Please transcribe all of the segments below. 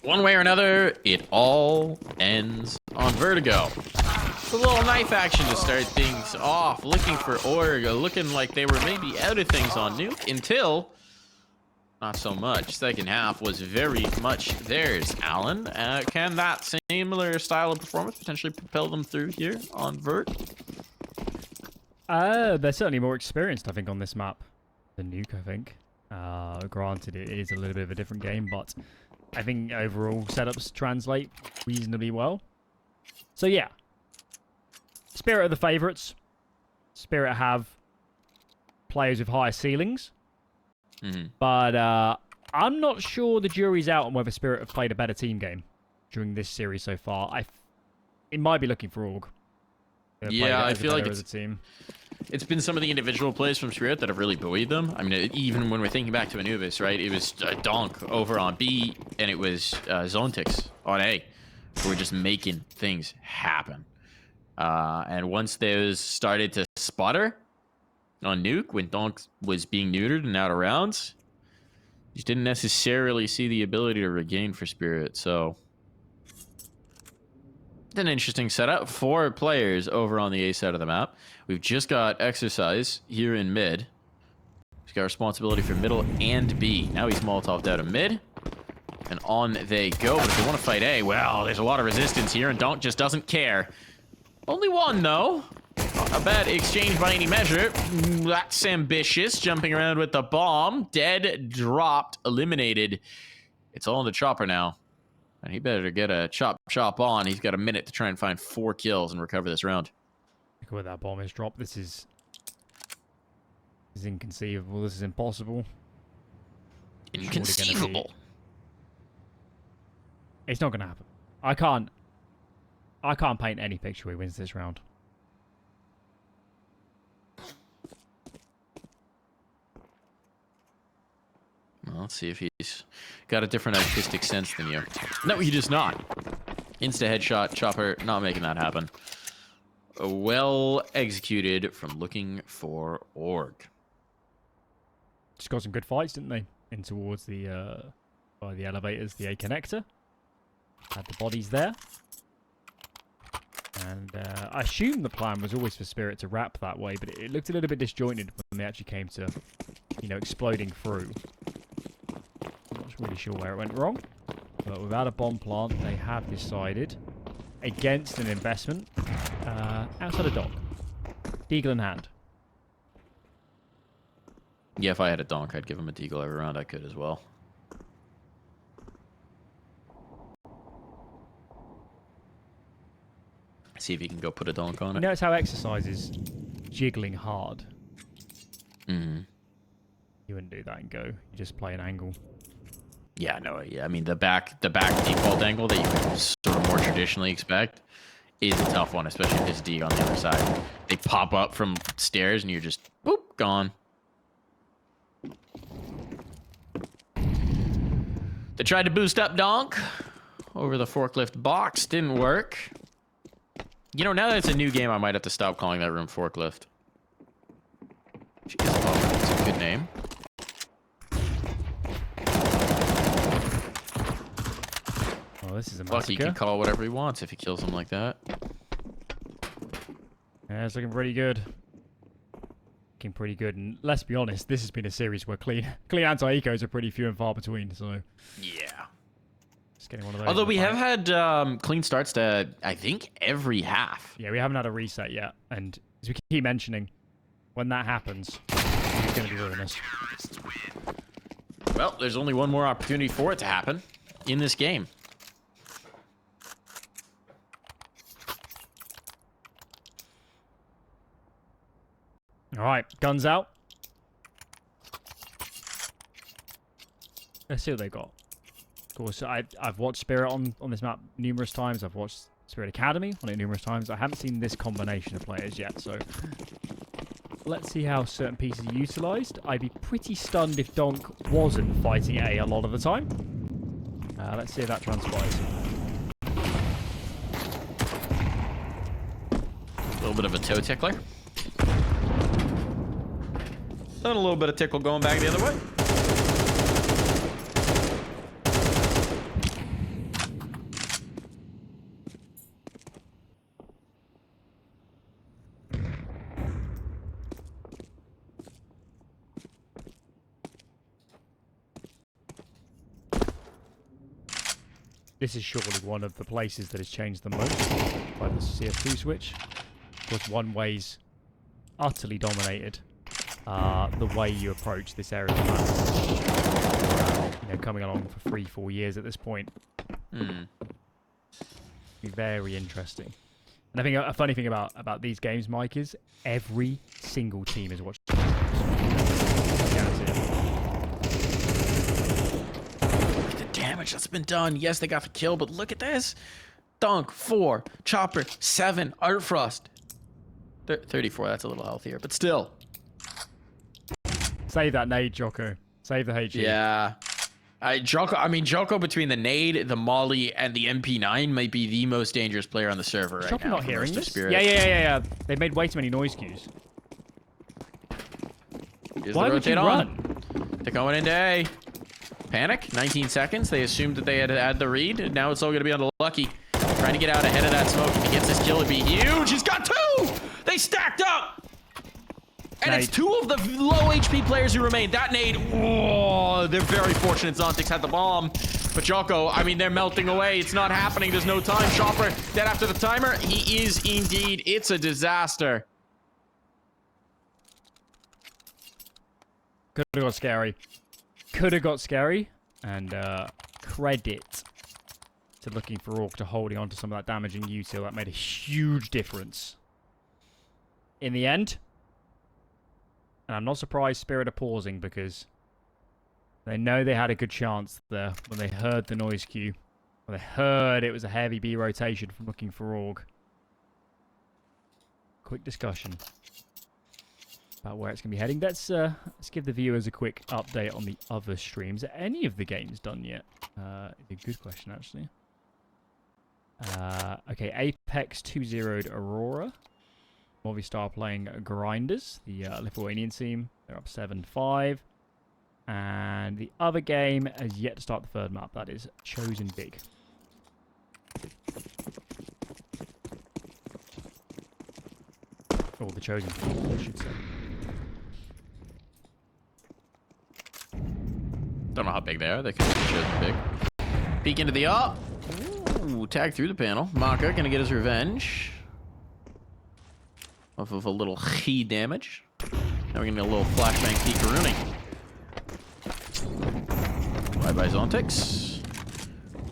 One way or another, it all ends on Vertigo. It's a little knife action to start things off. Looking4Org, looking like they were maybe out of things on Nuke until not so much. Second half was very much theirs. Alan, can that similar style of performance potentially propel them through here on Vert? They're certainly more experienced, I think, on this map than Nuke, I think. Granted, it is a little bit of a different game, but I think overall setups translate reasonably well. So yeah, Spirit are the favourites. Spirit have players with higher ceilings. But I'm not sure the jury's out on whether Spirit have played a better team game during this series so far. It might be Looking4Org. Yeah, I feel like as a team. It's been some of the individual plays from Spirit that have really buoyed them. I mean, even when we're thinking back to Anubis, right? It was Donk over on B, and it was Zontix on A, who were just making things happen. And once those started to sputter on Nuke, when Donk was being neutered and out of rounds, you didn't necessarily see the ability to regain for Spirit. So it's an interesting setup. 4 players over on the A side of the map. We've just got Exercise here in mid. He's got responsibility for middle and B. Now he's Molotov'd out of mid. And on they go. But if they want to fight A, well, there's a lot of resistance here, and Donk just doesn't care. Only one, though. Not a bad exchange by any measure. That's ambitious. Jumping around with the bomb. Dead, dropped, eliminated. It's all in the chopper now. And he better get a chop on. He's got a minute to try and find 4 kills and recover this round. Look where that bomb is dropped. This is inconceivable. This is impossible. Inconceivable. It's not going to happen. I can't paint any picture where he wins this round. Well, let's see if he's got a different artistic sense than you. No, he does not. Insta headshot, chopper, not making that happen. Well executed from Looking4Org. Just got some good fights, didn't they? In towards the by the elevators, the A connector. Had the bodies there. And I assume the plan was always for Spirit to wrap that way, but it looked a little bit disjointed when they actually came to, you know, exploding through. I'm not really sure where it went wrong, but without a bomb plant, they have decided against an investment outside of dock. Deagle in hand. Yeah, if I had a donk, I'd give him a deagle every round. I could as well. See if he can go put a donk on it. Notice how Exercise is jiggling hard. Mm-hmm. You wouldn't do that and go. You just play an angle. Yeah, no, yeah. I mean, the back default angle that you would sort of more traditionally expect is a tough one, especially if it's D on the other side. They pop up from stairs and you're just, boop, gone. They tried to boost up donk over the forklift box. Didn't work. You know, now that it's a new game, I might have to stop calling that room forklift. It's a good name. Oh, this is a Lucky he can call whatever he wants if he kills him like that. Yeah, it's looking pretty good. Looking pretty good. And let's be honest, this has been a series where clean anti-ecos are pretty few and far between. So yeah. Getting one of those. Although we have had clean starts to, I think, every half. Yeah, we haven't had a reset yet. And as we keep mentioning, when that happens, it's going to be ruinous. Well, there's only one more opportunity for it to happen in this game. All right, guns out. Let's see what they got. Of course, I've watched Spirit on this map numerous times. I've watched Spirit Academy on it numerous times. I haven't seen this combination of players yet, so let's see how certain pieces are utilised. I'd be pretty stunned if Donk wasn't fighting A a lot of the time. Let's see if that transpires. A little bit of a toe tickler. Then a little bit of tickle going back the other way. this is surely one of the places that has changed the most by the CS2 switch. Of course, one way's utterly dominated the way you approach this area of the map. You know, coming along for 3-4 years at this point. Be very interesting. And I think a funny thing about these games, Mike, is every single team is watching. I guarantee it. Look at the damage that's been done. Yes, they got the kill, but look at this. Donk, 4. Chopper, 7. Art Frost. 34, that's a little healthier, but still. Save that nade, Jocko. Save the HE. Yeah. Joko between the nade, the molly, and the MP9 might be the most dangerous player on the server right now. Not hearing this? Spirit. Yeah. They've made way too many noise cues. Why would you run? They're going into A. Panic, 19 seconds. They assumed that they had the read. Now it's all going to be on the Lucky. Trying to get out ahead of that smoke. If he gets this kill, it'd be huge. He's got 2! They stacked up! And it's 2 of the low HP players who remain. That nade, oh, they're very fortunate Zontix had the bomb. But Joko, I mean, they're melting away. It's not happening. There's no time. Chopper dead after the timer. He is indeed. It's a disaster. Could have got scary. Could have got scary. And credit to Looking4Org to holding on to some of that damaging util. That made a huge difference. In the end. And I'm not surprised Spirit are pausing because they know they had a good chance there when they heard the noise cue. When they heard it was a heavy B rotation from Looking4Org. Quick discussion about where it's going to be heading. Let's give the viewers a quick update on the other streams. Are any of the games done yet? It's a good question, actually. Okay, Apex 2-0'd Aurora. Movistar playing Grinders, the Lithuanian team. They're up 7-5. And the other game has yet to start the third map. That is Chosen Big. Or the Chosen, I should say. Don't know how big they are. They could be Chosen Big. Peek into the up. Ooh, tag through the panel. Maka gonna get his revenge. Off of a little he damage. Now we're gonna get a little flashbang peek Rooney. Bye-bye Zontix.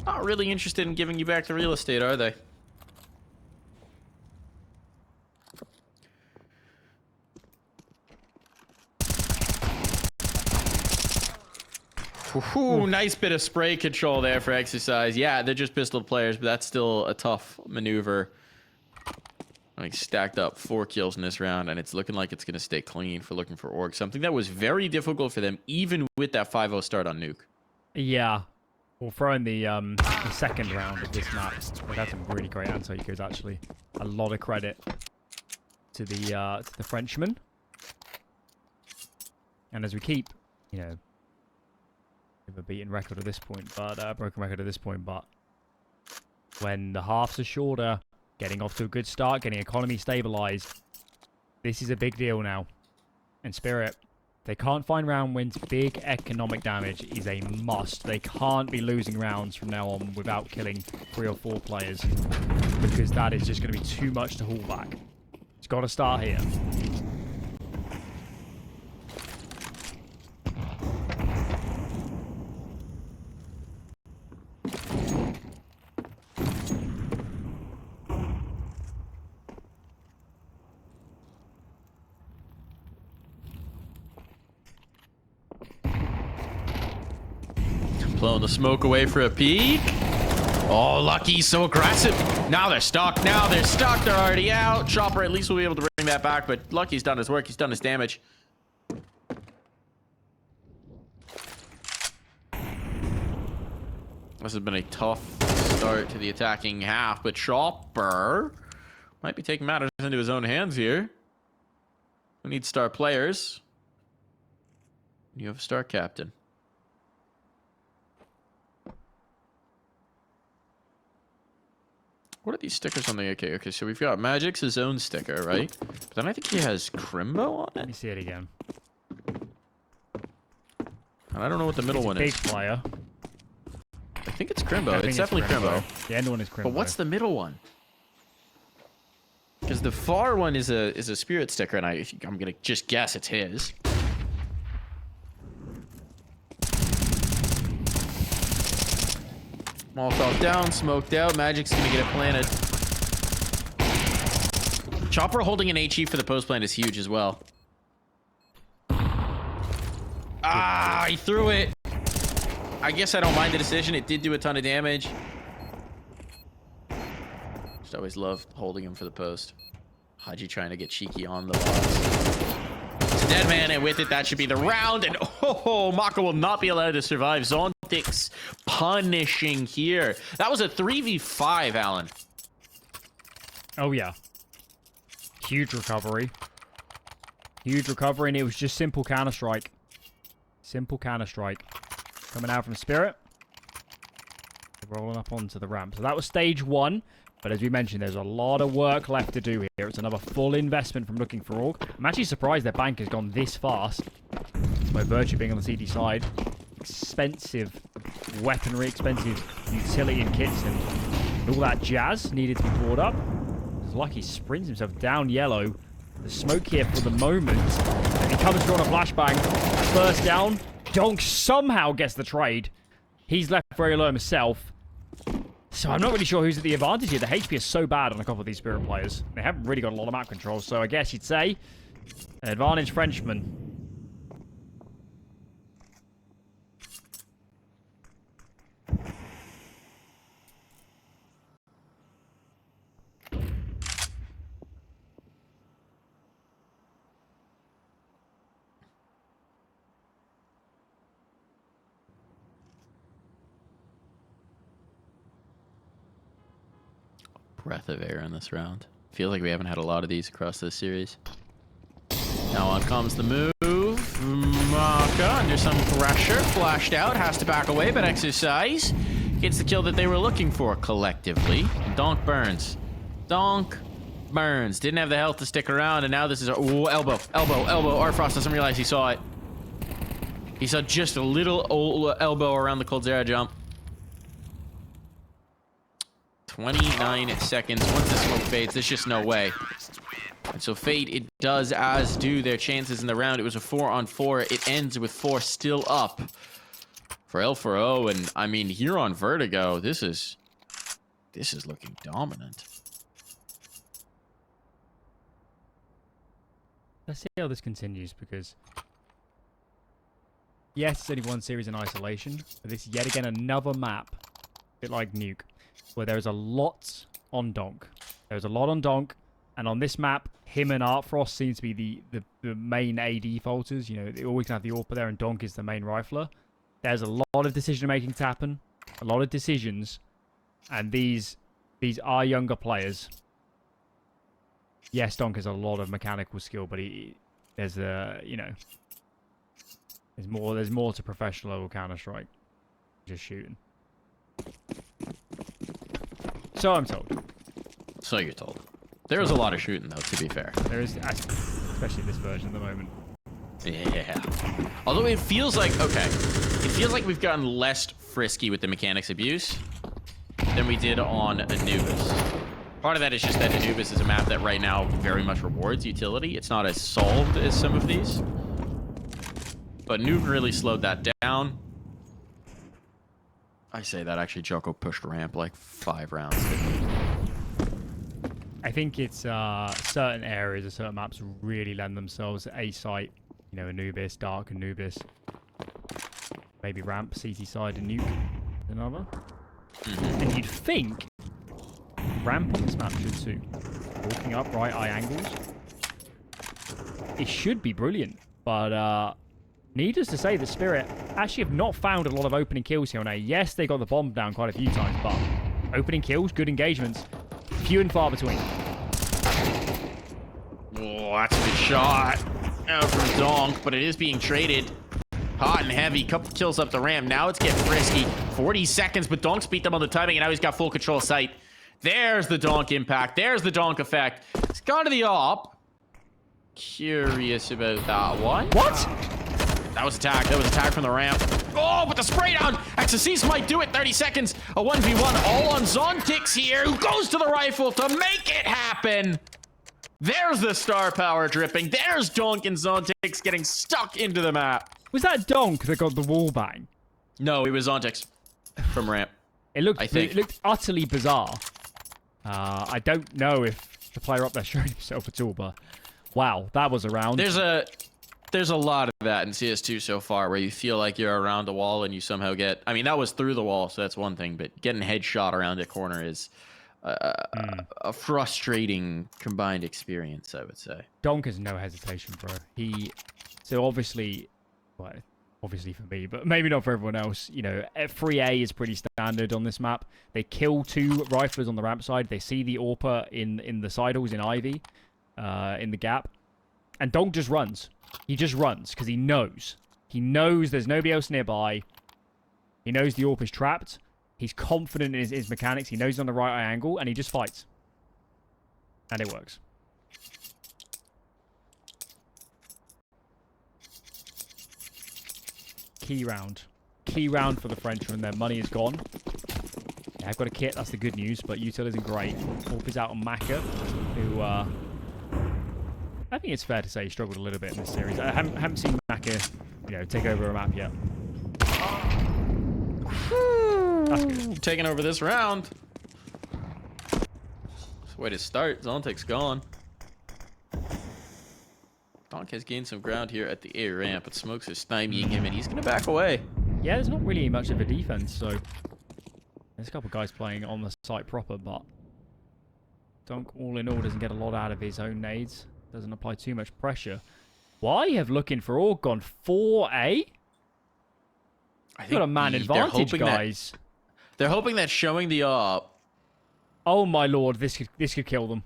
Not really interested in giving you back the real estate, are they? Ooh, nice bit of spray control there for exercise. Yeah, they're just pistol players, but that's still a tough maneuver. Like stacked up 4 kills in this round, and it's looking like it's going to stay clean for Looking4Org. Something that was very difficult for them, even with that 5-0 start on Nuke. Yeah. We'll throw in the second round of this map. We've had some really great anti-ecos, actually. A lot of credit to the Frenchman. And as we keep, you know, a beaten record at this point, but broken record at this point, but when the halves are shorter, getting off to a good start, getting economy stabilized, this is a big deal now. And Spirit, they can't find round wins. Big economic damage is a must. They can't be losing rounds from now on without killing 3 or 4 players, because that is just going to be too much to haul back. It's got to start here. Blowing the smoke away for a peek. Oh, Lucky's so aggressive. Now they're stuck. Now they're stuck. They're already out. Chopper at least will be able to bring that back, but Lucky's done his work. He's done his damage. This has been a tough start to the attacking half, but Chopper might be taking matters into his own hands here. We need star players. You have a star captain. What are these stickers on the AK? Okay, so we've got Magic's his own sticker, right? But then I think he has Crimbo on Let me it. see it again. And I don't know what the middle one Big is. player. I think it's Crimbo. It's definitely Crimbo. The end one is Crimbo. But what's the middle one? Because the far one is a spirit sticker, and I'm gonna just guess it's his. Molotov down, smoked out. Magic's gonna get it planted. Chopper holding an HE for the post plant is huge as well. Ah, he threw it. I guess I don't mind the decision. It did do a ton of damage. Just always loved holding him for the post. Haji trying to get cheeky on the boss. It's a dead man, and with it, that should be the round. And oh, Maka will not be allowed to survive. Zontix punishing here. That was a 3v5, Alan. Oh, yeah. Huge recovery. Huge recovery, and it was just simple counter-strike. Simple counter-strike. Coming out from Spirit. Rolling up onto the ramp. So that was stage 1. But as we mentioned, there's a lot of work left to do here. It's another full investment from Looking4Org. I'm actually surprised their bank has gone this fast. By virtue being on the CD side. Expensive weaponry, expensive utility and kits, and all that jazz needed to be brought up. Lucky sprints himself down yellow. The smoke here for the moment. And he comes through on a flashbang. First down. Donk somehow gets the trade. He's left very low himself. So I'm not really sure who's at the advantage here. The HP is so bad on a couple of these Spirit players. They haven't really got a lot of map control. So I guess you'd say an advantage Frenchman. Breath of air in this round. Feels like we haven't had a lot of these across this series. Now on comes the move. Maka under some pressure. Flashed out. Has to back away, but Exercise gets the kill that they were looking for collectively. Donk burns. Donk burns. Didn't have the health to stick around, and now this is a... Ooh, elbow. Arfrost doesn't realize he saw it. He saw just a little old elbow around the Coldzera jump. 29 seconds. Once the smoke fades, there's just no way. And so Fate, it does as do their chances in the round. It was a 4-on-4. It ends with 4 still up for L4O. And I mean, here on Vertigo, this is looking dominant. Let's see how this continues, because yes, it's only one series in isolation, but this is yet again another map, a bit like Nuke, where there's a lot on Donk. There's a lot on Donk, and on this map, him and Artfrost seem to be the main AD falters. You know, they always have the AWP there, and Donk is the main rifler. There's a lot of decision-making to happen, a lot of decisions, and these are younger players. Yes, Donk has a lot of mechanical skill, but there's more to professional level Counter-Strike. Just shooting. So I'm told. So you're told. There is a lot of shooting, though, to be fair. There is, especially this version at the moment. Yeah. Although it feels like, okay, it feels like we've gotten less frisky with the mechanics abuse than we did on Anubis. Part of that is just that Anubis is a map that right now very much rewards utility. It's not as solved as some of these. But Nuke really slowed that down. I say that actually Joko pushed ramp like 5 rounds, didn't he? I think it's certain areas or certain maps really lend themselves to A site. You know, Anubis, Dark Anubis. Maybe ramp, CT side, and Nuke. Another. And you'd think ramp on this map should suit. Walking up, right eye angles. It should be brilliant. But needless to say, the Spirit actually have not found a lot of opening kills here on A. Yes, they got the bomb down quite a few times, but opening kills, good engagements, few and far between. Oh, that's a good shot out from Donk, but it is being traded. Hot and heavy, couple kills up the ramp. Now it's getting frisky. 40 seconds, but Donk's beat them on the timing, and now he's got full control of sight. There's the Donk impact. There's the Donk effect. It's gone to the op. Curious about that one. What? That was attack. That was attack from the ramp. Oh, but the spray down. Exorcist might do it. 30 seconds. A 1v1 all on Zontix here, who goes to the rifle to make it happen. There's the star power dripping. There's donk and Zontix getting stuck into the map. Was that donk that got the wall bang? No, it was Zontix from ramp. It looked utterly bizarre. I don't know if the player up there showed himself at all, but wow, that was a round. There's a lot of that in CS2 so far, where you feel like you're around a wall and you somehow get... I mean, that was through the wall, so that's one thing, but getting headshot around a corner is a frustrating combined experience, I would say. Donk has no hesitation, bro. So obviously, well, obviously for me, but maybe not for everyone else, you know, 3A is pretty standard on this map. They kill 2 riflers on the ramp side. They see the AWPer in the side halls in Ivy, in the gap. And Donk just runs. He just runs because he knows. He knows there's nobody else nearby. He knows the AWP is trapped. He's confident in his mechanics. He knows he's on the right angle, and he just fights. And it works. Key round. Key round for the French when their money is gone. Yeah, I've got a kit. That's the good news, but Util isn't great. AWP is out on Maka, who... I think it's fair to say he struggled a little bit in this series. I haven't seen Maka, you know, take over a map yet. That's good. Taking over this round. Way to start. Zontix gone. Donk has gained some ground here at the A ramp, but Smokes is stymieing him, and he's going to back away. Yeah, there's not really much of a defense, so there's a couple of guys playing on the site proper, but Donk, all in all, doesn't get a lot out of his own nades. Doesn't apply too much pressure. Why have Looking4Org gone 4A? I think got a man advantage, guys. They're hoping that showing the oh my lord, this could kill them.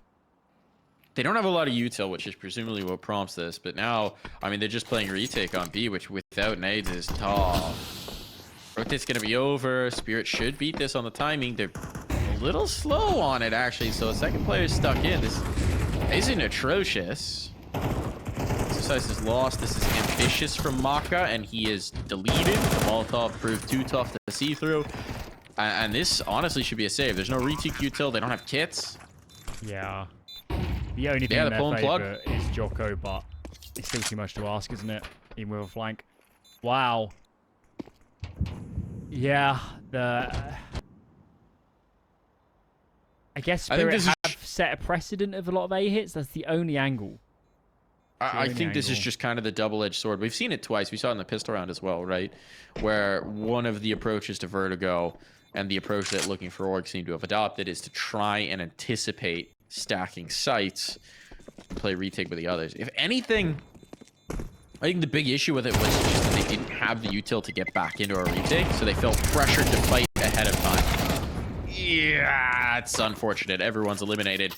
They don't have a lot of util, which is presumably what prompts this. But now, I mean, they're just playing retake on B, which without nades is tough. Rotate's gonna be over. Spirit should beat this on the timing. They're a little slow on it, actually. So a second player is stuck in. This isn't atrocious. Exercise is lost. This is ambitious from Maka, and he is deleted. The Molotov proved too tough to see through. And this honestly should be a save. There's no retake util. They don't have kits. Yeah. The only thing in their favor is Jocko, but it's still too much to ask, isn't it? Even with a flank. Wow. Yeah, I guess Spirit have set a precedent of a lot of A hits. That's the only angle. I think this is just kind of the double-edged sword. We've seen it twice. We saw it in the pistol round as well, right? Where one of the approaches to Vertigo and the approach that Looking4Org seem to have adopted is to try and anticipate stacking sites and play retake with the others. If anything, I think the big issue with it was just that they didn't have the util to get back into a retake, so they felt pressured to fight ahead of time. Yeah, it's unfortunate. Everyone's eliminated.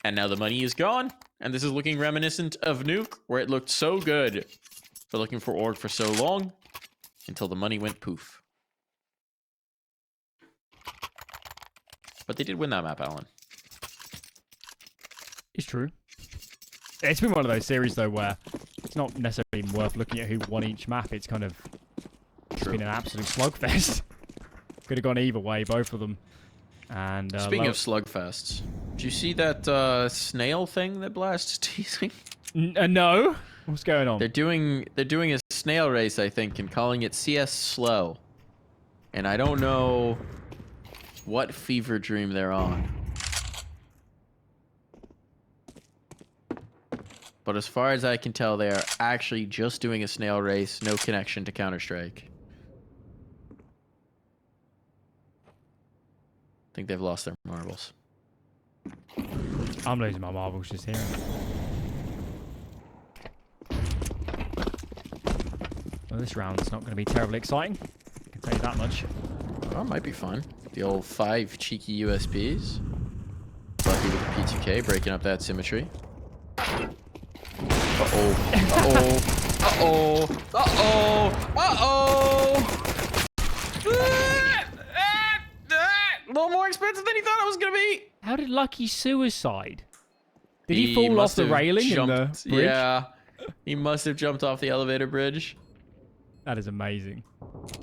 And now the money is gone. And this is looking reminiscent of Nuke, where it looked so good for Looking4Org for so long until the money went poof. But they did win that map, Alan. It's true. It's been one of those series, though, where it's not necessarily worth looking at who won each map. It's kind of been an absolute slugfest. Could have gone either way, both of them. And speaking of slugfests, did you see that snail thing that Blast is teasing? No. What's going on? They're doing a snail race, I think, and calling it CS Slow. And I don't know what fever dream they're on. But as far as I can tell, they are actually just doing a snail race, no connection to Counter-Strike. I think they've lost their marbles. I'm losing my marbles just hearing it. Well, this round's not going to be terribly exciting. I can tell you that much. Oh, it might be fun. The old 5 cheeky USBs. Lucky with the P2K, breaking up that symmetry. Uh-oh. Uh-oh. Uh-oh. Uh-oh. Uh-oh. A little more expensive than he thought it was going to be. How did Lucky suicide? Did he fall off the railing in the bridge? Yeah. He must have jumped off the elevator bridge. That is amazing.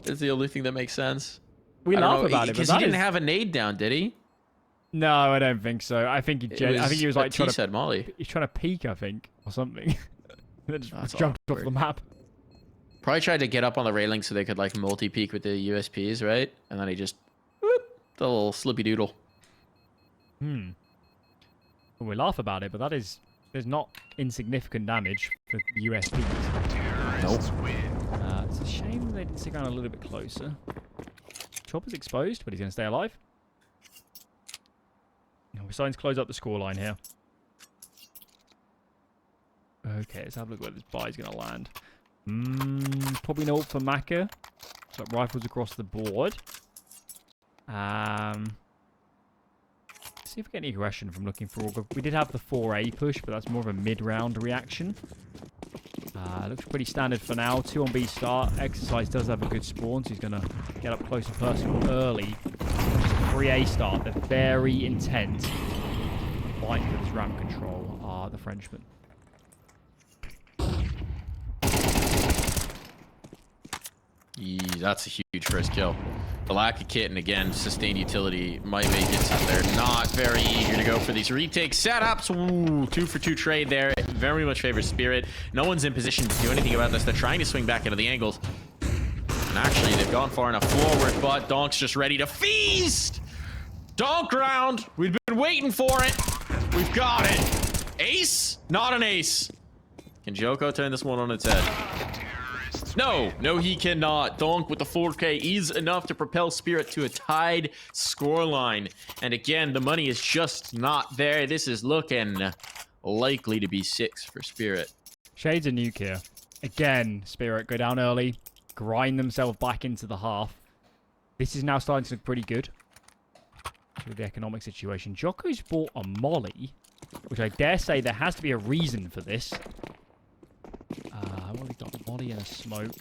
It's the only thing that makes sense. We laugh about it, but because he didn't have a nade down, did he? No, I don't think so. I think he was like trying to Molly. He's trying to peek, I think, or something. Then just jumped awkward. off the map. Probably tried to get up on the railing so they could like multi-peek with the USPs, right? And then he just whoop, the little slippy doodle. Well, we laugh about it, but there's not insignificant damage for USPs. Nope. It's a shame they didn't stick around a little bit closer. Chopper's exposed, but he's going to stay alive. We're starting to close up the scoreline here. Okay, let's have a look where this buy's going to land. Probably an ult for Maka. So rifles across the board. See if we get any aggression from Looking4Org. We did have the 4A push, but that's more of a mid-round reaction. Looks pretty standard for now. 2 on B start. Exercise does have a good spawn, so he's going to get up close and personal early. 3A start. They're very intent. Fighting for this ramp control are the Frenchmen. That's a huge first kill. The lack of kit and again, sustained utility might make it so they're not very eager to go for these retake setups. Ooh, 2-for-2 trade there. Very much favors Spirit. No one's in position to do anything about this. They're trying to swing back into the angles. And actually, they've gone far enough forward, but Donk's just ready to feast! Donk round! We've been waiting for it! We've got it! Ace? Not an ace. Can Joko turn this one on its head? No, he cannot. Donk with the 4K is enough to propel Spirit to a tied scoreline. And again, the money is just not there. This is looking likely to be 6 for Spirit. Shades of nuke here. Again, Spirit go down early, grind themselves back into the half. This is now starting to look pretty good. With the economic situation. Joko's bought a molly, which I dare say there has to be a reason for this. What have we got? A molly and a smoke.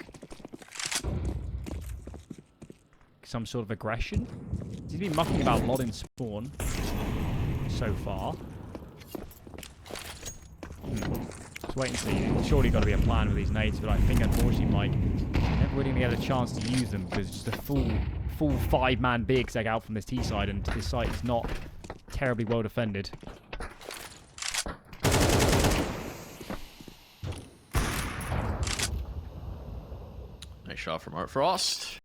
Some sort of aggression. He's been mucking about a lot in spawn so far. Let's wait and see. Surely got to be a plan with these nades, but I think unfortunately, Mike, never really going to get a chance to use them because just a full 5-man big egg out from this T side, and this site is not terribly well defended. Nice shot from Art Frost.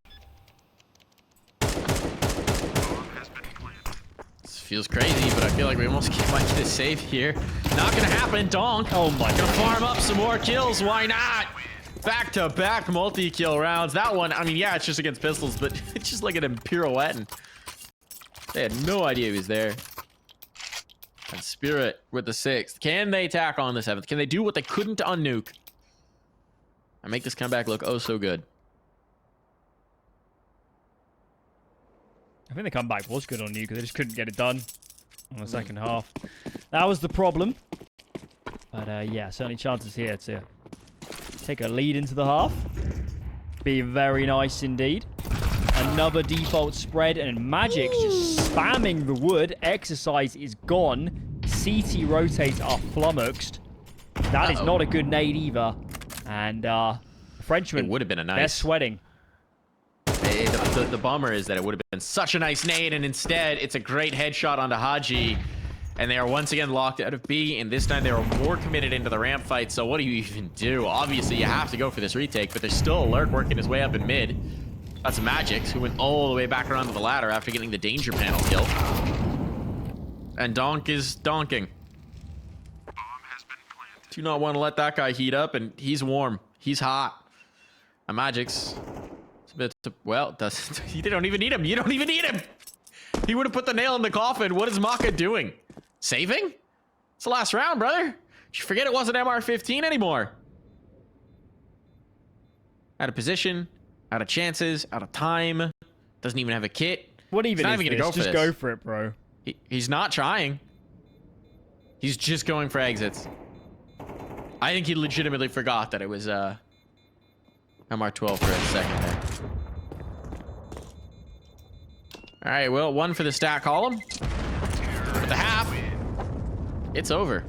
This feels crazy, but I feel like we almost might get a save here. Not gonna happen. Donk. Oh my god. Gonna farm up some more kills. Why not? Back-to-back multi-kill rounds. That one, I mean, yeah, it's just against pistols, but it's just like an pirouetting. They had no idea he was there. And Spirit with the 6th. Can they tack on the 7th? Can they do what they couldn't on Nuke? And make this comeback look oh so good. I think the comeback was good on Nuke because they just couldn't get it done on the second half. That was the problem. But yeah, certainly chances here to take a lead into the half. Be very nice indeed. Another default spread, and Magic's just spamming the wood. Exercise is gone. CT rotates are flummoxed. That is not a good nade either. And Frenchmen, it would have been a nice. They're sweating. The bummer is that it would have been such a nice nade, and instead it's a great headshot onto Haji. And they are once again locked out of B, and this time they are more committed into the ramp fight, so what do you even do? Obviously, you have to go for this retake, but there's still a lurk working his way up in mid. That's Magix, who went all the way back around to the ladder after getting the danger panel kill. And Donk is donking. Do not want to let that guy heat up, and he's warm. He's hot. And Magix, it's a bit, well, you don't even need him. You don't even need him. He would have put the nail in the coffin. What is Maka doing? Saving? It's the last round, brother. Did you forget it wasn't MR15 anymore? Out of position, out of chances, out of time. Doesn't even have a kit. What even is this? Just go for it, bro. He's not trying. He's just going for exits. I think he legitimately forgot that it was MR12 for a second there. All right, well, 1 for the stat column. But the half, it's over.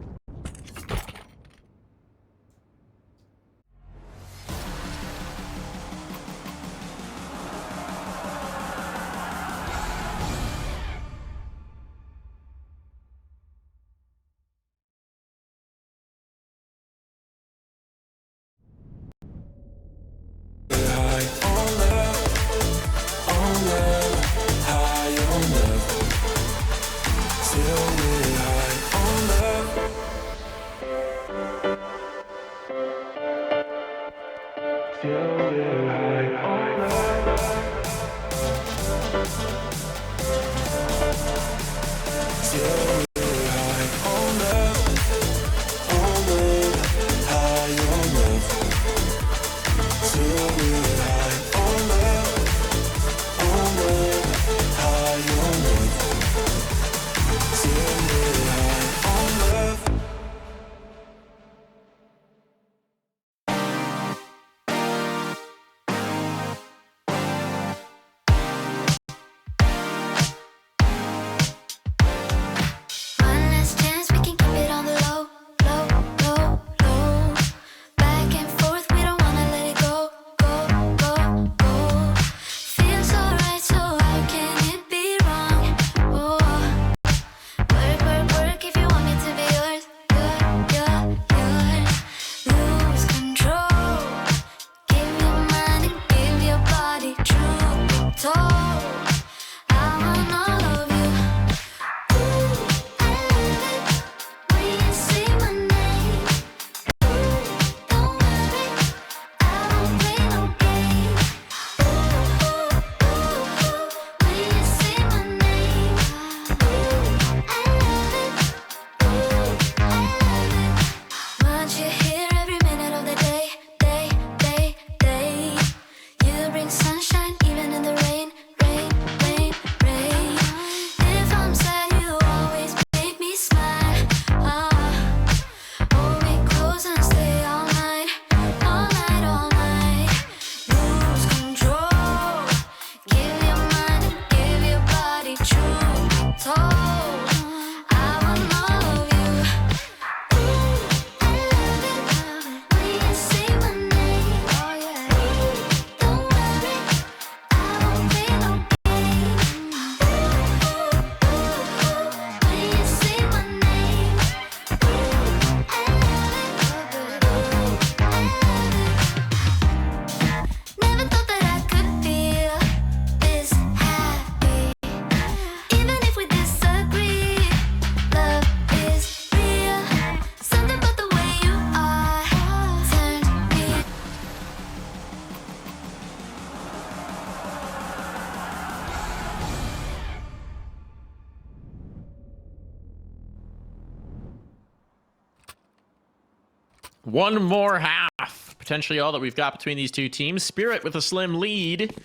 One more half. Potentially all that we've got between these two teams. Spirit with a slim lead.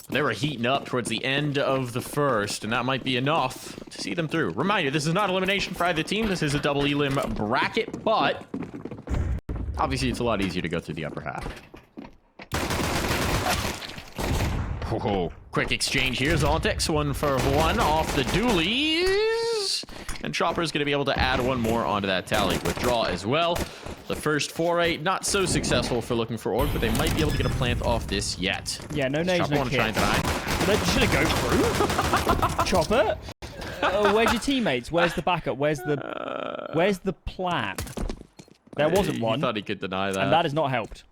They were heating up towards the end of the first, and that might be enough to see them through. Reminder, this is not elimination for either team. This is a double elim bracket, but obviously it's a lot easier to go through the upper half. Whoa. Quick exchange here. Zontex 1-for-1 off the dualies. And Chopper's going to be able to add one more onto that tally. Withdraw as well. The first foray, not so successful for Looking4Org, but they might be able to get a plant off this yet. Yeah, no names, no want to try and deny. Should it go through? Chopper? Where's your teammates? Where's the backup? Where's the plan? There wasn't one. He thought he could deny that. And that has not helped.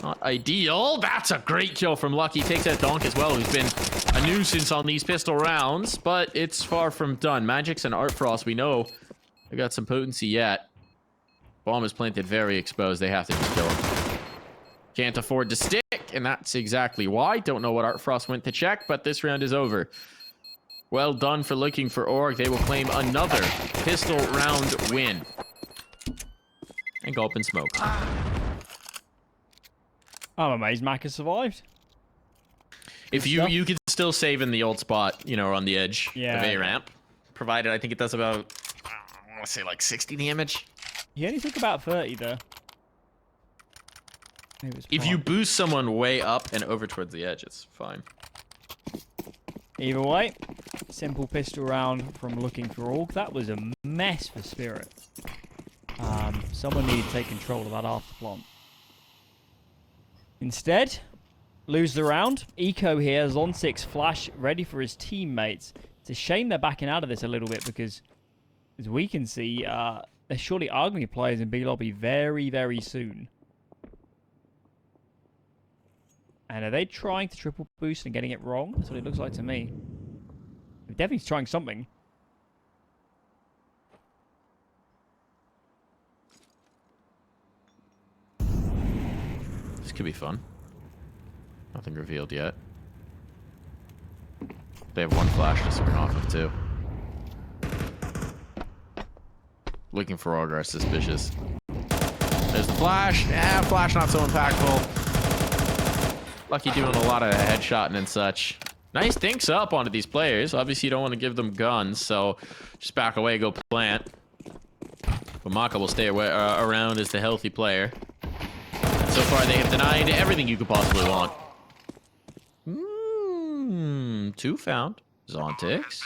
Not ideal. That's a great kill from Lucky. Takes that donk as well, who's been a nuisance on these pistol rounds, but it's far from done. Magix and Art Frost, we know they got some potency yet. Bomb is planted very exposed. They have to just kill him. Can't afford to stick, and that's exactly why. Don't know what Art Frost went to check, but this round is over. Well done for Looking4Org. They will claim another pistol round win. And gulp and smoke. I'm amazed Mac has survived. If you can still save in the old spot, you know, on the edge of A ramp, provided I think it does about, I want to say like 60 damage. He only took about 30 though. If you boost someone way up and over towards the edge, it's fine. Either way, simple pistol round from Looking4Org. That was a mess for Spirit. Someone needed to take control of that after plant. Instead, lose the round. Eco here, Zon 6 flash, ready for his teammates. It's a shame they're backing out of this a little bit because, as we can see, there surely are going to be players in B lobby very, very soon. And are they trying to triple boost and getting it wrong? That's what it looks like to me. They're definitely trying something. This could be fun. Nothing revealed yet. They have one flash to swing off of, too. Looking4Org are suspicious. There's the flash. Flash not so impactful. Lucky doing a lot of headshotting and such. Nice dinks up onto these players. Obviously, you don't want to give them guns, so just back away, go plant. But Maka will stay away, around as the healthy player. And so far, they have denied everything you could possibly want. 2 found. Zontix.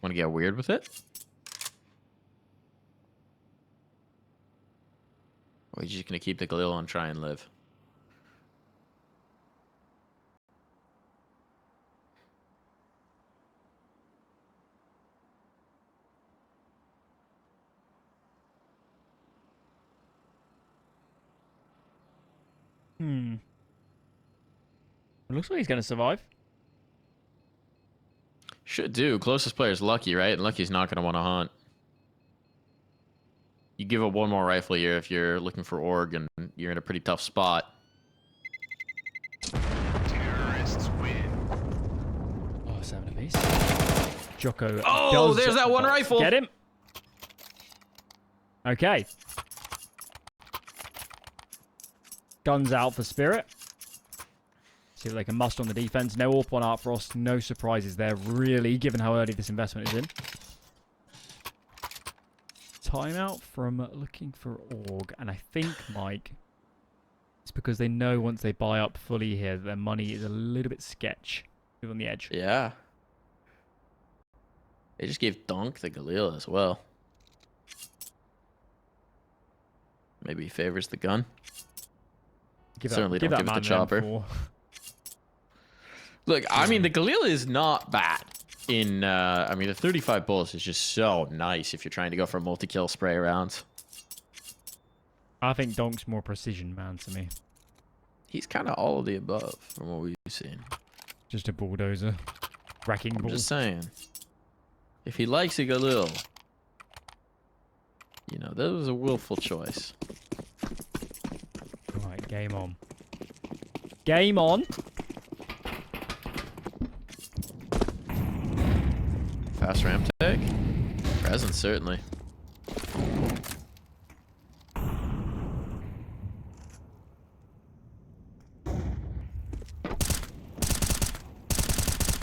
Want to get weird with it? Or are you just going to keep the Galil and try and live? It looks like he's going to survive. Should do. Closest player is Lucky, right? And Lucky's not going to want to hunt. You give up one more rifle here if you're Looking4Org and you're in a pretty tough spot. Terrorists win. Oh, 7 apiece. Jocko. Oh, there's that one rifle. Get him. Okay. Guns out for Spirit. See if they can muster on the defense. No AWP on Art Frost. No surprises there, really, given how early this investment is in. Timeout from Looking4Org. And I think, Mike, it's because they know once they buy up fully here, their money is a little bit sketch. On the edge. Yeah. They just gave Donk the Galil as well. Maybe he favors the gun. Certainly don't give it the chopper. Look, I mean, the Galil is not bad. I mean, the 35 bullets is just so nice if you're trying to go for multi-kill spray rounds. I think Donk's more precision man to me. He's kind of all of the above from what we've seen. Just a bulldozer. Wrecking ball. I'm just saying. If he likes a Galil, you know, that was a willful choice. Alright, game on. Game on! Fast ramp tag? Presence, certainly.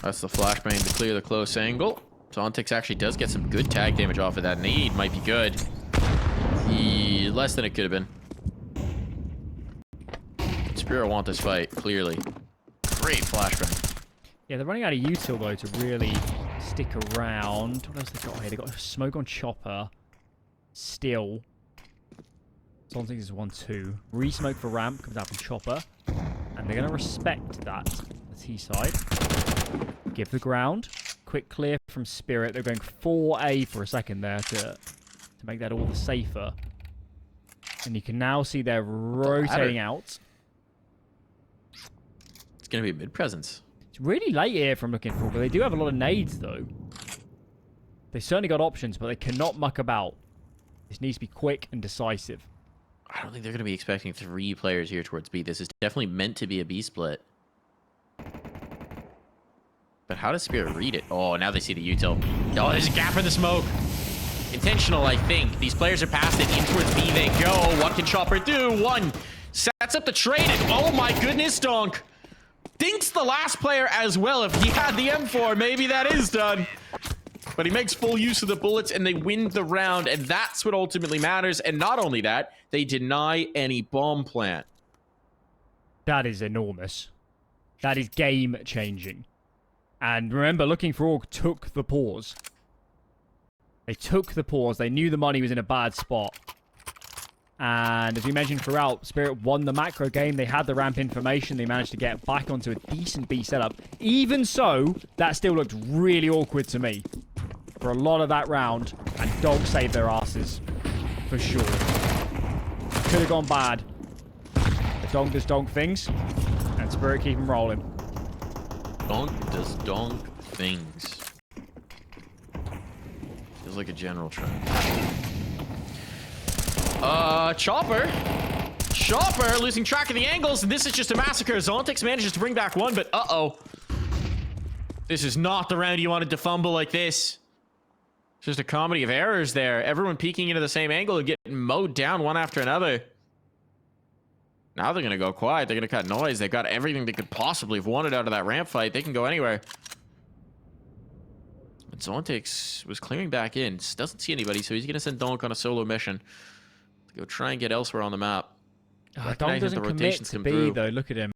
That's the flashbang to clear the close angle. Zontix actually does get some good tag damage off of that. Nade might be good. Less than it could have been. Spirit want this fight, clearly. Great flashbang. Yeah, they're running out of util, though, to really stick around. What else they got here? They got smoke on chopper. Still. Zontix is 1-2. Re-smoke for ramp comes out from chopper. And they're going to respect that. The T side. Give the ground. Quick clear from Spirit. They're going 4A for a second there to make that all the safer. And you can now see they're rotating out. It's going to be mid-presence. It's really late here from Looking4Org, but they do have a lot of nades, though. They certainly got options, but they cannot muck about. This needs to be quick and decisive. I don't think they're going to be expecting 3 players here towards B. This is definitely meant to be a B split. But how does Spirit read it? Oh, now they see the util. Oh, there's a gap in the smoke. Intentional, I think. These players are past it. In towards B they go. What can Chopper do? One sets up the trade. And oh my goodness, Donk. Dinks the last player as well. If he had the M4, maybe that is done. But he makes full use of the bullets and they win the round. And that's what ultimately matters. And not only that, they deny any bomb plant. That is enormous. That is game-changing. And remember, Looking4Org took the pause. They took the pause. They knew the money was in a bad spot. And as we mentioned throughout, Spirit won the macro game. They had the ramp information. They managed to get back onto a decent B setup. Even so, that still looked really awkward to me for a lot of that round. And Donk saved their asses. For sure. Could have gone bad. But Donk does Donk things. And Spirit keep them rolling. Donk does Donk things. Feels like a general trend. Chopper losing track of the angles, and this is just a massacre. Zontex manages to bring back one, but uh-oh. This is not the round you wanted to fumble like this. It's just a comedy of errors there. Everyone peeking into the same angle and getting mowed down one after another. Now they're going to go quiet. They're going to cut noise. They got everything they could possibly have wanted out of that ramp fight. They can go anywhere. But Zontex was clearing back in. Doesn't see anybody, so he's going to send Donk on a solo mission to go try and get elsewhere on the map. Donk doesn't commit to B, though. Look at him.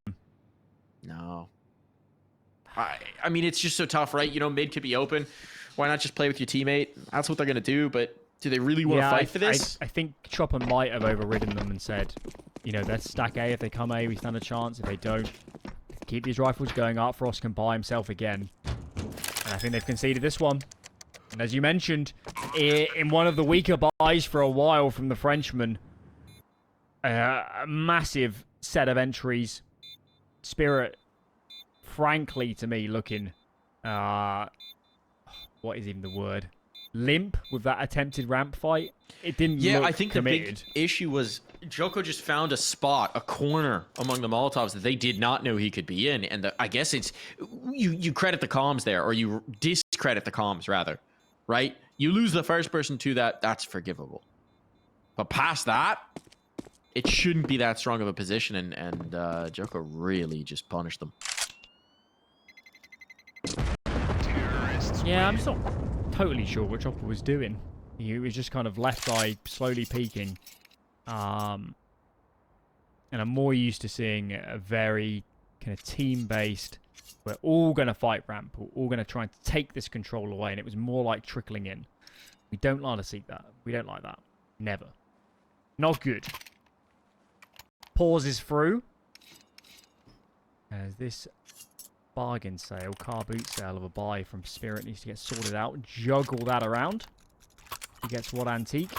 No. I mean, it's just so tough, right? You know, mid could be open. Why not just play with your teammate? That's what they're going to do, but do they really want to fight for this? I think Chopper might have overridden them and said, you know, let's stack A. If they come A, we stand a chance. If they don't, keep these rifles going up. Frost can buy himself again. And I think they've conceded this one. And as you mentioned, in one of the weaker buys for a while from the Frenchman, a massive set of entries. Spirit, frankly, to me, looking, what is even the word? Limp with that attempted ramp fight. It didn't look I think committed. The big issue was Joko just found a spot, a corner among the Molotovs that they did not know he could be in. And I guess it's, you credit the comms there, or you discredit the comms, rather, right? You lose the first person to that, that's forgivable. But past that, it shouldn't be that strong of a position, and Joko really just punished them. Yeah, I'm just not totally sure what Chopper was doing. He was just kind of left eye slowly peeking. And I'm more used to seeing a very kind of team-based, we're all going to fight ramp, we're all going to try and take this control away, and it was more like trickling in. We don't like to see that. We don't like that. Never. Not good. Pauses through. As this bargain sale, car boot sale of a buy from Spirit needs to get sorted out. Juggle that around. He gets what antique.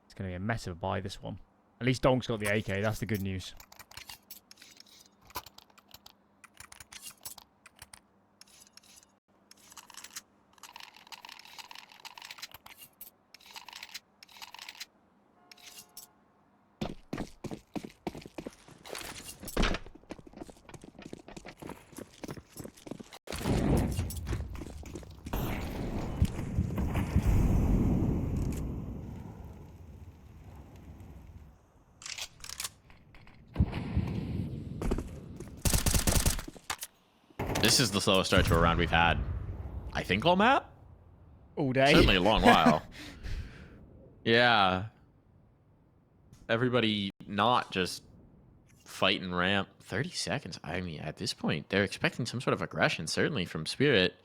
It's going to be a mess of a buy, this one. At least Donk's got the AK. That's the good news. This is the slowest start to a round we've had, I think, all map? All day. Certainly a long while. Yeah. Everybody not just fighting ramp. 30 seconds. I mean, at this point, they're expecting some sort of aggression, certainly from Spirit.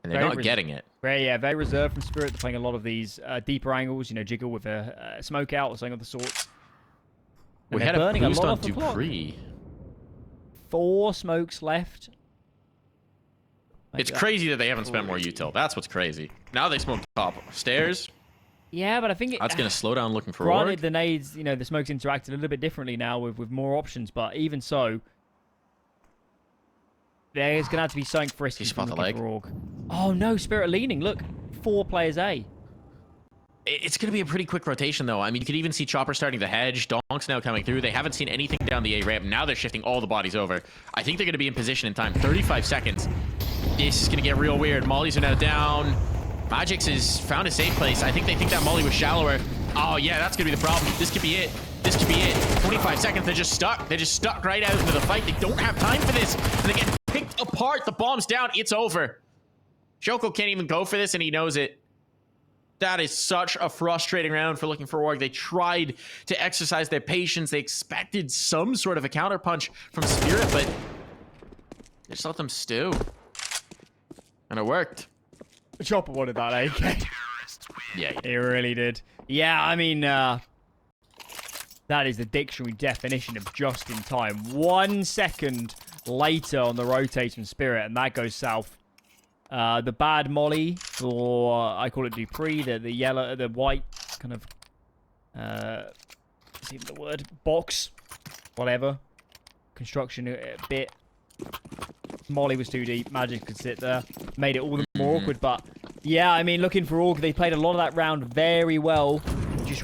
And they're not getting it. Very reserved from Spirit. They're playing a lot of these deeper angles, you know, jiggle with a smoke out or something of the sort. We had a boost on Dupree. 4 smokes left. It's crazy that they haven't spent more util. That's what's crazy. Now they smoke top stairs. Yeah, but I think that's going to slow down Looking4Org. Granted, the nades, you know, the smokes interacted a little bit differently now with more options, but even so, there's going to have to be something frisky from Looking4Org. Oh no, Spirit leaning. Look, 4 players A. It's going to be a pretty quick rotation, though. I mean, you could even see Chopper starting the hedge. Donk's now coming through. They haven't seen anything down the A ramp. Now they're shifting all the bodies over. I think they're going to be in position in time. 35 seconds. This is going to get real weird. Mollies are now down. Magix has found a safe place. I think they think that Molly was shallower. Oh, yeah, that's going to be the problem. This could be it. This could be it. 25 seconds. They're just stuck. They're just stuck right out into the fight. They don't have time for this. And they get picked apart. The bomb's down. It's over. Joko can't even go for this, and he knows it. That is such a frustrating round for Looking4Org. They tried to exercise their patience. They expected some sort of a counterpunch from Spirit, but they just let them stew. And it worked. Chopper wanted that AK. Yeah, he really did. Yeah, I mean, that is the dictionary definition of just in time. 1 second later on the rotate from Spirit, and that goes south. The bad molly for, I call it Dupree, the yellow, the white kind of, is even the word, box, whatever, construction bit. Molly was too deep. Magic could sit there. Made it all the more awkward. But, yeah, I mean, Looking4Org, they played a lot of that round very well. Just,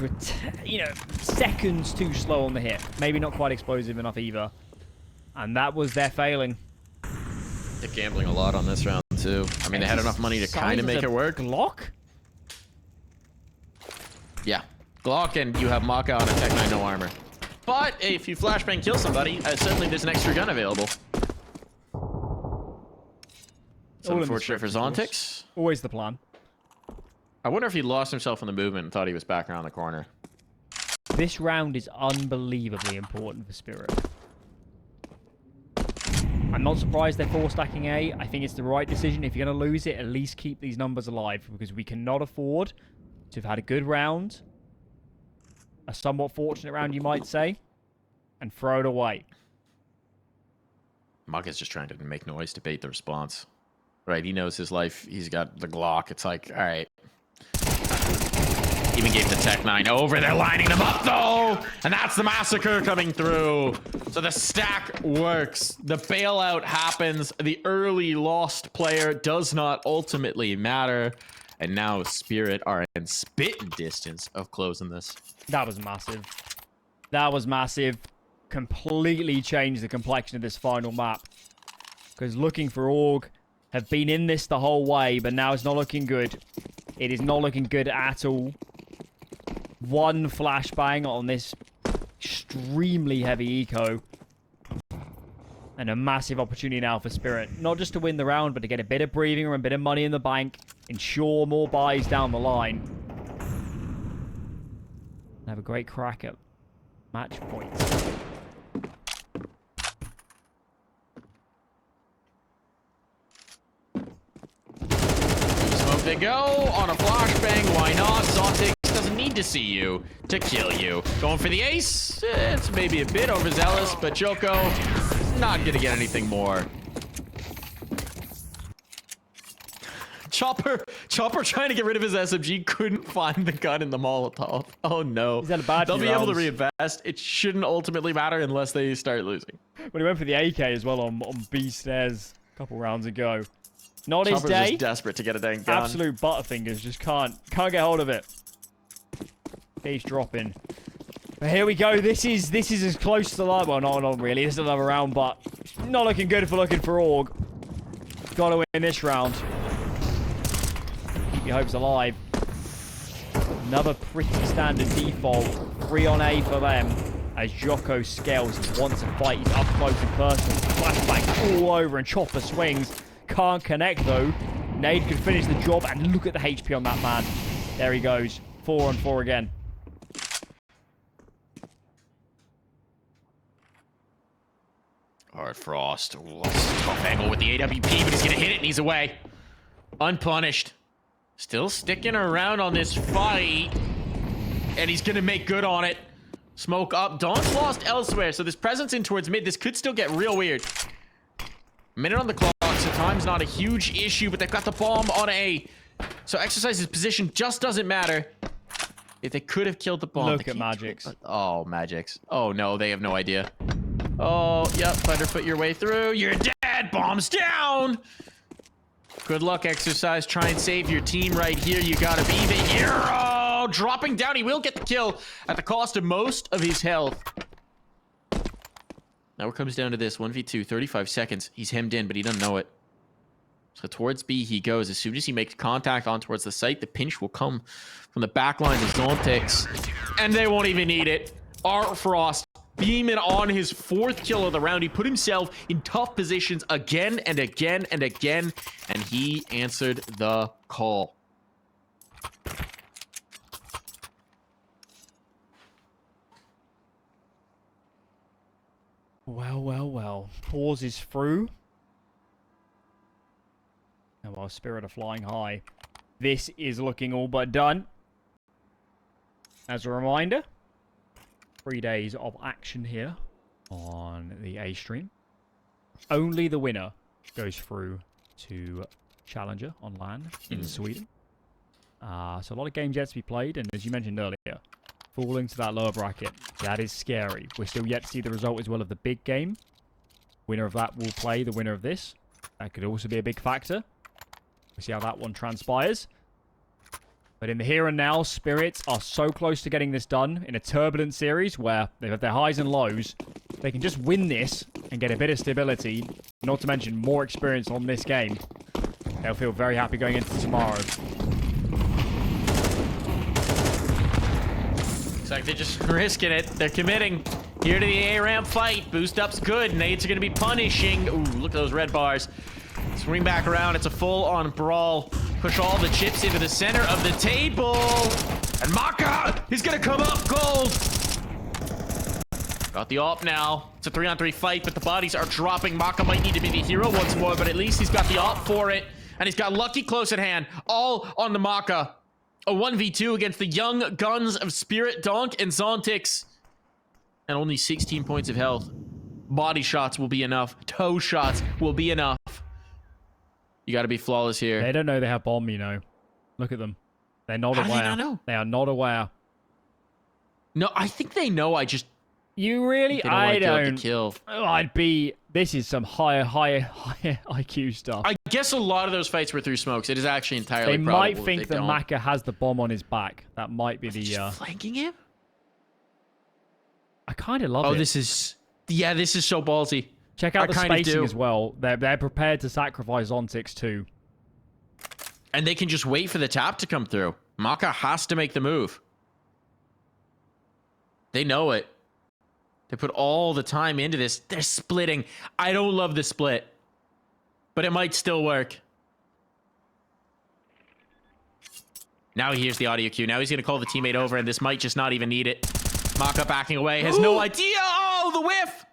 seconds too slow on the hit. Maybe not quite explosive enough either. And that was their failing. They're gambling a lot on this round, too. I mean, they had enough money to kind of make it work. Glock? Yeah. Glock, and you have Maka on a Tech 9 no armor. But if you flashbang kill somebody, certainly there's an extra gun available. It's unfortunate for Zontix. Always the plan. I wonder if he lost himself in the movement and thought he was back around the corner. This round is unbelievably important for Spirit. I'm not surprised they're 4-stacking A. I think it's the right decision. If you're going to lose it, at least keep these numbers alive, because we cannot afford to have had a good round, a somewhat fortunate round, you might say, and throw it away. Maka's just trying to make noise to bait the response. Right, he knows his life. He's got the Glock. It's like, all right. Even gave the Tech 9 over. They're lining them up, though. And that's the massacre coming through. So the stack works. The bailout happens. The early lost player does not ultimately matter. And now Spirit are in spitting distance of closing this. That was massive. That was massive. Completely changed the complexion of this final map. Because Looking4Org have been in this the whole way, but now it's not looking good. It is not looking good at all. One flashbang on this extremely heavy eco. And a massive opportunity now for Spirit. Not just to win the round, but to get a bit of breathing room, a bit of money in the bank. Ensure more buys down the line. And have a great crack at match points. Smoke they go on a flashbang. Why not? Zontix doesn't need to see you to kill you. Going for the ace. It's maybe a bit overzealous, but Joko not gonna get anything more. Chopper trying to get rid of his SMG, couldn't find the gun in the Molotov. Oh no. He's had a bad They'll few be able to rounds. reinvest. It shouldn't ultimately matter unless they start losing. When he went for the AK as well on B stairs a couple rounds ago. Not his Chopper's day. just desperate to get a dang gun. Absolute butterfingers. Just can't get hold of it. He's dropping. But here we go. This is as close to the line. Well, not really. This is another round, but not looking good for Looking4Org. Got to win this round. Keep your hopes alive. Another pretty standard default. 3 on A for them. As Joko scales, he wants to fight. He's up close and personal. Flashbang all over and Chopper swings. Can't connect though. Nade could finish the job, and look at the HP on that man. There he goes. 4 on 4 again. Alright, Frost. Ooh, tough angle with the AWP, but he's gonna hit it and he's away. Unpunished. Still sticking around on this fight. And he's gonna make good on it. Smoke up. Donk's lost elsewhere, so this presence in towards mid, this could still get real weird. Minute on the clock, so time's not a huge issue, but they've got the bomb on A. So Exercise's position just doesn't matter. If they could have killed the bomb. Look at Magix. Oh, Magix. Oh no, they have no idea. Oh, yep, Thunderfoot your way through. You're dead! Bombs down! Good luck, Exercise. Try and save your team right here. You gotta be the hero! Dropping down, he will get the kill at the cost of most of his health. Now it comes down to this. 1v2, 35 seconds. He's hemmed in, but he doesn't know it. So towards B he goes. As soon as he makes contact on towards the site, the pinch will come from the back line of Zontix. And they won't even need it. Art Frost beaming on his 4th kill of the round. He put himself in tough positions again and again and again. And he answered the call. Well. Pause is through. And while Spirit are flying high, this is looking all but done. As a reminder, 3 days of action here on the A stream. Only the winner goes through to Challenger on LAN in Sweden. So a lot of games yet to be played, and as you mentioned earlier, falling to that lower bracket, that is scary. We're still yet to see the result as well of the big game. Winner of that will play the winner of this. That could also be a big factor. We'll see how that one transpires. But in the here and now, Spirits are so close to getting this done in a turbulent series where they've had their highs and lows. They can just win this and get a bit of stability, not to mention more experience on this game. They'll feel very happy going into tomorrow. Looks like they're just risking it. They're committing here to the A-ramp fight. Boost up's good. Nades are going to be punishing. Ooh, look at those red bars. Swing back around. It's a full-on brawl. Push all the chips into the center of the table. And Maka, he's going to come up gold. Got the AWP now. It's a 3-on-3 fight, but the bodies are dropping. Maka might need to be the hero once more, but at least he's got the AWP for it. And he's got Lucky close at hand. All on the Maka. A 1v2 against the young guns of Spirit, Donk, and Zontix. And only 16 points of health. Body shots will be enough. Toe shots will be enough. You got to be flawless here. They don't know they have bomb, you know. Look at them. They're not aware. How do they not know? They are not aware. No, I think they know. I just... You really? I don't. Kill. Oh, I'd be... This is some higher IQ stuff. I guess a lot of those fights were through smokes. It is actually entirely They probable might that think they that don't. Maka has the bomb on his back. That might be the... Just flanking him? I kind of love it. Oh, this is... Yeah, this is so ballsy. Check out I the kinda spacing do. as well. They're prepared to sacrifice Zontix too. And they can just wait for the tap to come through. Maka has to make the move. They know it. They put all the time into this. They're splitting. I don't love the split. But it might still work. Now he hears the audio cue. Now he's going to call the teammate over, and this might just not even need it. Maka backing away. Has no idea. Oh, the whiff!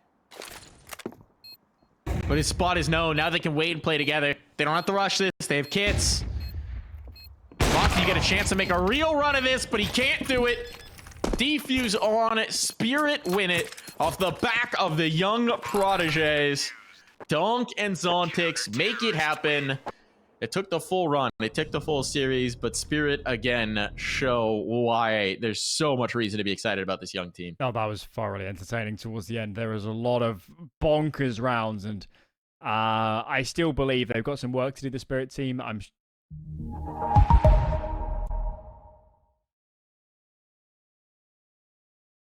But his spot is known. Now they can wait and play together. They don't have to rush this. They have kits. Maka, you get a chance to make a real run of this, but he can't do it. Defuse on it. Spirit win it off the back of the young proteges. Donk and Zontix make it happen. It took the full run. It took the full series, but Spirit, again, show why there's so much reason to be excited about this young team. Oh, that was thoroughly entertaining towards the end. There was a lot of bonkers rounds, and I still believe they've got some work to do, the Spirit team. I'm